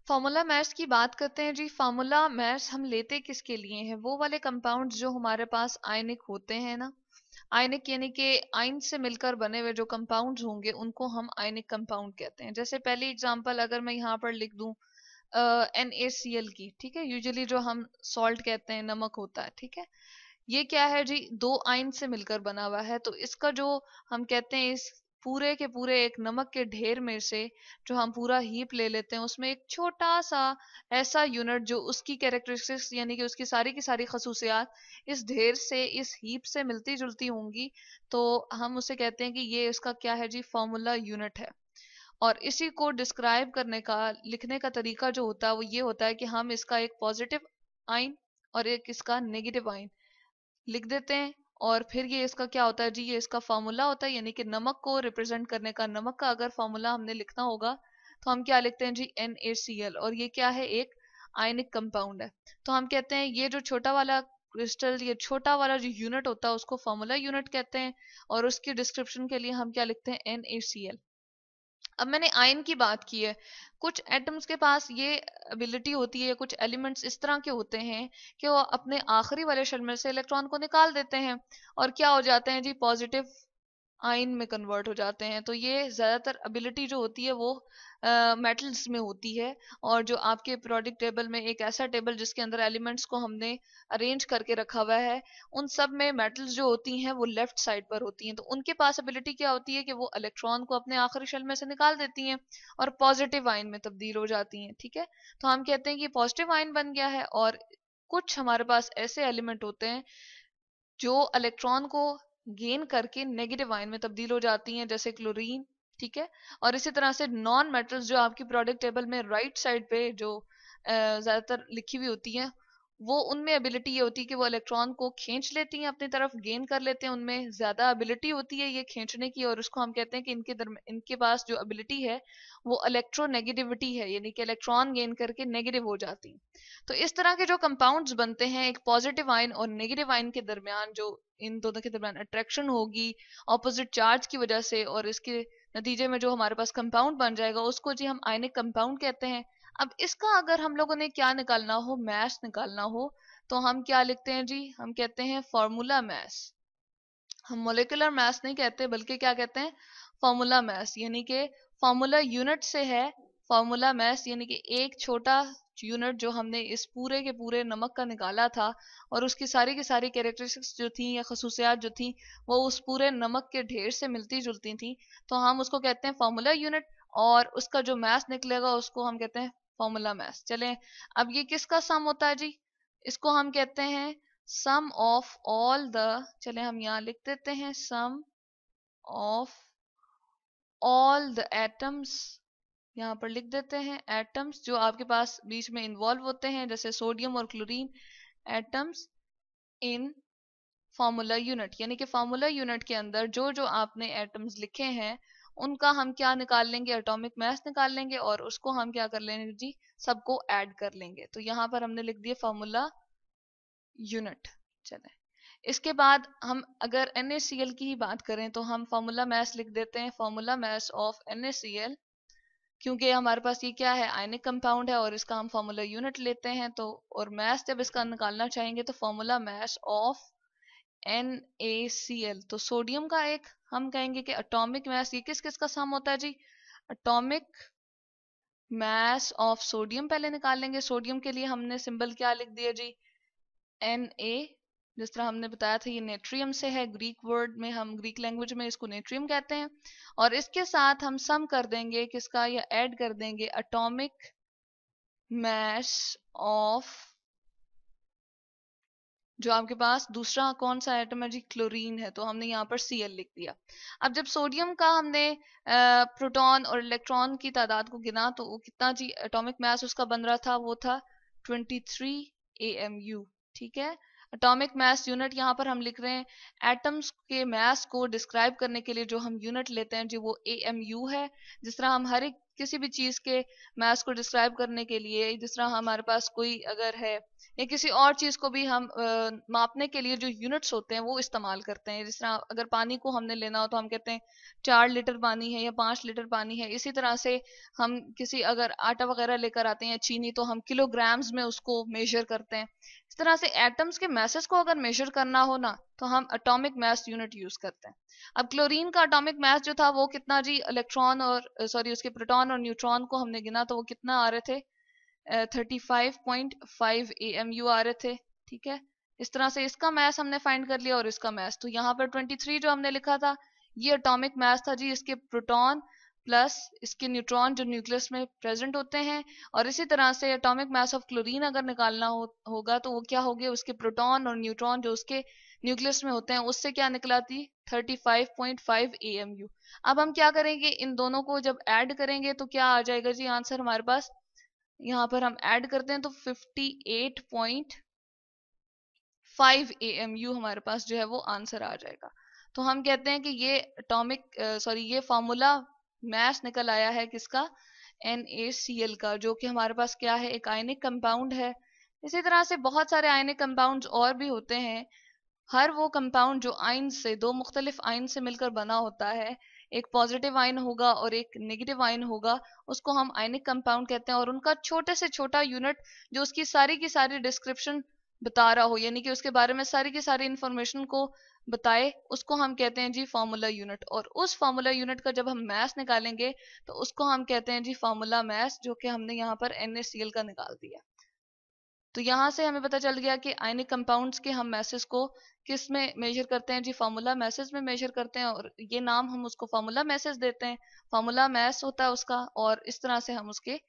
Formula maths की बात करते हैं जी। फॉर्मूला मैथ्स हम लेते किसके लिए हैं? वो वाले कंपाउंड्स जो हमारे पास आयनिक होते हैं ना। आयनिक यानी कि आयन से मिलकर बने हुए जो कंपाउंड्स होंगे उनको हम आयनिक कंपाउंड कहते हैं। जैसे पहली एग्जांपल अगर मैं यहाँ पर लिख दूं NaCl की, ठीक है। यूजुअली जो हम सॉल्ट कहते हैं, नमक होता है, ठीक है। ये क्या है जी? दो आयन से मिलकर बना हुआ है। तो इसका जो हम कहते हैं, इस पूरे के पूरे एक नमक के ढेर में से जो हम पूरा हीप ले लेते हैं, उसमें एक छोटा सा ऐसा यूनिट जो उसकी कैरेक्टरिस्टिक्स यानी कि उसकी सारी की सारी खसूसियात इस ढेर से, इस हीप से मिलती जुलती होंगी, तो हम उसे कहते हैं कि ये इसका क्या है जी? फॉर्मूला यूनिट है। और इसी को डिस्क्राइब करने का, लिखने का तरीका जो होता है वो ये होता है कि हम इसका एक पॉजिटिव आइन और एक इसका नेगेटिव आइन लिख देते हैं। और फिर ये इसका क्या होता है जी? ये इसका फॉर्मूला होता है। यानी कि नमक को रिप्रेजेंट करने का, नमक का अगर फॉर्मूला हमने लिखना होगा तो हम क्या लिखते हैं जी? NaCl। और ये क्या है? एक आयनिक कंपाउंड है। तो हम कहते हैं ये जो छोटा वाला क्रिस्टल, ये छोटा वाला जो यूनिट होता है उसको फॉर्मूला यूनिट कहते हैं। और उसकी डिस्क्रिप्शन के लिए हम क्या लिखते हैं? NaCl। अब मैंने आयन की बात की है। कुछ एटम्स के पास ये एबिलिटी होती है, कुछ एलिमेंट्स इस तरह के होते हैं कि वो अपने आखिरी वाले शेल में से इलेक्ट्रॉन को निकाल देते हैं और क्या हो जाते हैं जी? पॉजिटिव आयन में कन्वर्ट हो जाते हैं। तो ये ज्यादातर एबिलिटी जो होती है वो मेटल्स में होती है। और जो आपके प्रोडिक्ट टेबल में एक ऐसा टेबल जिसके अंदर एलिमेंट्स को हमने अरेंज करके रखा हुआ है, उन सब में मेटल्स जो होती हैं वो लेफ्ट साइड पर होती हैं। तो उनके पास एबिलिटी क्या होती है कि वो इलेक्ट्रॉन को अपने आखिरी शेल में से निकाल देती हैं और पॉजिटिव आयन में तब्दील हो जाती हैं, ठीक है। तो हम कहते हैं कि पॉजिटिव आयन बन गया है। और कुछ हमारे पास ऐसे एलिमेंट होते हैं जो इलेक्ट्रॉन को गेन करके नेगेटिव आयन में तब्दील हो जाती हैं, जैसे क्लोरीन, ठीक है। और इसी तरह से नॉन मेटल्स जो आपकी प्रोडक्ट टेबल में राइट साइड पे जो ज्यादातर लिखी हुई होती हैं, वो उनमें एबिलिटी ये होती है कि वो इलेक्ट्रॉन को खींच लेती हैं अपनी तरफ, गेन कर लेते हैं, उनमें ज्यादा एबिलिटी होती है ये खींचने की। और उसको हम कहते हैं कि इनके पास जो एबिलिटी है वो इलेक्ट्रोनेगेटिविटी है, यानी कि इलेक्ट्रॉन गेन करके नेगेटिव हो जाती हैं। तो इस तरह के जो कंपाउंड्स बनते हैं, एक पॉजिटिव आयन और नेगेटिव आयन के दरमियान जो, इन दोनों के दरमियान अट्रैक्शन होगी ऑपोजिट चार्ज की वजह से, और इसके नतीजे में जो हमारे पास कंपाउंड बन जाएगा उसको जी हम आयनिक कंपाउंड कहते हैं। अब इसका अगर हम लोगों ने क्या निकालना हो, मैस निकालना हो, तो हम क्या लिखते हैं जी? हम कहते हैं फॉर्मूला मैस। हम मोलिकुलर मैस नहीं कहते, बल्कि क्या कहते हैं? Formula mass. यानी कि फॉर्मूला यूनिट से है फॉर्मूला मैस, यानी कि एक छोटा यूनिट जो हमने इस पूरे के पूरे नमक का निकाला था और उसकी सारी की सारी कैरेक्टरिस्टिक्स जो थी या खसूसियात जो थी वो उस पूरे नमक के ढेर से मिलती जुलती थी, तो हम उसको कहते हैं फॉर्मूला यूनिट। और उसका जो मैस निकलेगा उसको हम कहते हैं फॉर्मूला मैस। चलें, अब ये किसका सम होता है जी? इसको हम कहते हैं सम ऑफ ऑल द, चले हम यहाँ लिख देते हैं, सम ऑफ ऑल द एटम्स। यहाँ पर लिख देते हैं एटम्स जो आपके पास बीच में इन्वॉल्व होते हैं, जैसे सोडियम और chlorine, atoms in formula unit. यानी कि फॉर्मूला यूनिट के अंदर जो जो आपने एटम्स लिखे हैं उनका हम क्या निकाल लेंगे? एटॉमिक मास निकाल लेंगे और उसको हम क्या कर लेंगे जी? सबको ऐड कर लेंगे। तो यहाँ पर हमने लिख दिया फॉर्मूला यूनिट। चले, इसके बाद हम अगर NaCl की ही बात करें तो हम फॉर्मूला मैस लिख देते हैं, फॉर्मूला मैस ऑफ NaCl। क्योंकि हमारे पास ये क्या है? आयनिक कंपाउंड है और इसका हम फॉर्मूला यूनिट लेते हैं। तो और मैस जब इसका निकालना चाहेंगे तो फॉर्मूला मैस ऑफ NaCl। तो सोडियम का एक हम कहेंगे कि एटॉमिक मैस, ये किस किस का सम होता है जी? एटॉमिक मैस ऑफ सोडियम पहले निकाल लेंगे। सोडियम के लिए हमने सिंबल क्या लिख दिया जी? Na। जिस तरह हमने बताया था ये नेट्रियम से है, ग्रीक वर्ड में, हम ग्रीक लैंग्वेज में इसको नेट्रियम कहते हैं। और इसके साथ हम सम कर देंगे किसका, या ऐड कर देंगे एटॉमिक मैस ऑफ, जो आपके पास दूसरा कौन सा एटम है जी? क्लोरीन है, तो हमने यहाँ पर Cl लिख दिया। अब जब सोडियम का हमने प्रोटॉन और इलेक्ट्रॉन की तादाद को गिना तो वो कितना जी एटॉमिक मास उसका बन रहा था? वो था 23 AMU, ठीक है। एटॉमिक मास यूनिट यहाँ पर हम लिख रहे हैं, एटम्स के मास को डिस्क्राइब करने के लिए जो हम यूनिट लेते हैं जी वो AMU है। जिस तरह हम हर एक किसी भी चीज के मास को डिस्क्राइब करने के लिए, जिस तरह हमारे पास कोई अगर है, या किसी और चीज को भी हम मापने के लिए जो यूनिट्स होते हैं वो इस्तेमाल करते हैं। जिस तरह अगर पानी को हमने लेना हो तो हम कहते हैं 4 लीटर पानी है या 5 लीटर पानी है। इसी तरह से हम किसी अगर आटा वगैरह लेकर आते हैं, चीनी, तो हम किलोग्राम्स में उसको मेजर करते हैं। इस तरह से एटम्स के मैसेज को अगर मेजर करना हो ना, तो हम एटॉमिक मास यूनिट यूज करते हैं। अब क्लोरीन का एटॉमिक मास जो था वो कितना जी, इलेक्ट्रॉन और सॉरी उसके प्रोटॉन और न्यूट्रॉन को हमने गिना तो वो कितना आ रहे थे, 35.5 AMU आ रहे थे। ठीक है, इस तरह से इसका मास हमने फाइंड कर लिया और इसका मास। तो यहाँ पर 23 जो हमने लिखा था ये एटॉमिक मास था जी, इसके प्रोटॉन प्लस इसके न्यूट्रॉन जो न्यूक्लियस में प्रेजेंट होते हैं। और इसी तरह से एटॉमिक मास ऑफ क्लोरीन अगर निकालना होगा तो वो क्या हो गया, उसके प्रोटॉन और न्यूट्रॉन जो उसके न्यूक्लियस में होते हैं उससे क्या निकला थी, 35.5 AMU। अब हम क्या करेंगे, इन दोनों को जब ऐड करेंगे तो क्या आ जाएगा जी आंसर हमारे पास। यहाँ पर हम ऐड करते हैं तो 58.5 AMU हमारे पास जो है वो आंसर आ जाएगा। तो हम कहते हैं कि ये ये फॉर्मूला मैस निकल आया है किसका, NaCl का, जो कि हमारे पास क्या है, एक आयनिक कंपाउंड है। इसी तरह से बहुत सारे आयनिक कंपाउंड्स और भी होते हैं। हर वो कंपाउंड जो आयन से, दो मुख्तलिफ आयन से मिलकर बना होता है, एक पॉजिटिव आयन होगा और एक नेगेटिव आयन होगा, उसको हम आयनिक कंपाउंड कहते हैं। और उनका छोटे से छोटा यूनिट जो उसकी सारी की सारी डिस्क्रिप्शन बता रहा हो, यानी कि उसके बारे में सारी की सारी इंफॉर्मेशन को बताए, उसको हम कहते हैं जी फार्मूला यूनिट। और उस फार्मूला यूनिट का जब हम मैस निकालेंगे तो उसको हम कहते हैं जी फार्मूला मैस, जो कि हमने यहाँ पर NaCl का निकाल दिया। तो यहाँ से हमें पता चल गया कि आयनिक कंपाउंड्स के हम मैसेज को किस में मेजर करते हैं जी, फार्मूला मैसेज में मेजर करते हैं। और ये नाम हम उसको फार्मूला मैसेज देते हैं, फार्मूला मैस होता है उसका, और इस तरह से हम उसके